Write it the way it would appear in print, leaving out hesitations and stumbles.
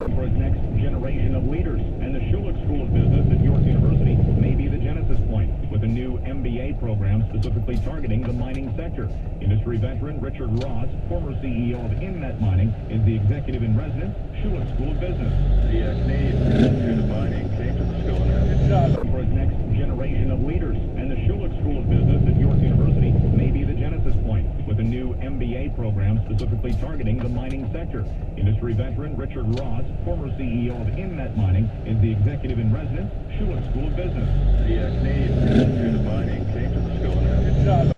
For its next generation of leaders, and the Schulich School of Business at York University may be the genesis point, with a new MBA program specifically targeting the mining sector. Industry veteran Richard Ross, former CEO of Inmet Mining, is the executive in residence, Schulich School of Business. The Canadian Institute of Mining came to the school and had a good job. For its next generation of leaders, and the Schulich School of Business at York University may be the genesis point, with a new MBA program specifically targeting the mining sector. Industry veteran Richard Ross, former CEO of Inmet Mining, is the executive in residence, Schulich School of Business. The Canadian Institute of Mining came to the school and had a good job.